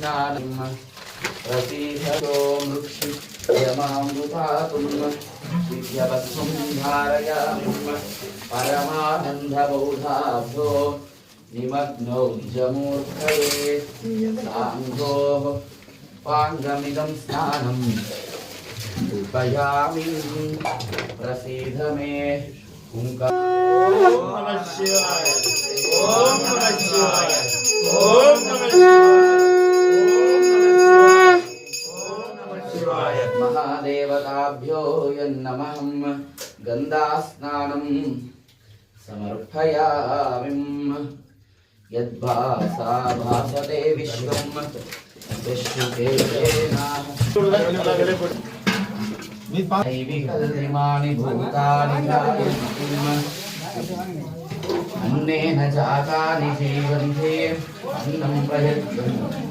स्नानं प्रसीदतो मृक्षियमामृतातुं विद्यवत्सं धारयामि परमानन्दबौधाभ्यो निमग्नौ जमूर्धये साङ्गोः पाङ्गमिदं स्नानम् उपयामि प्रसीद मे ओम नमः शिवाय ओम नमः शिवाय ओम नमः शिवाय महादेवताभ्यो यन्नमः गन्धास्नानं समर्पयामि यद्भासा भासते विश्वं विकल्यमानि भूतानि अन्नेन जातानि जीवन्ते अन्नं प्रयच्छन्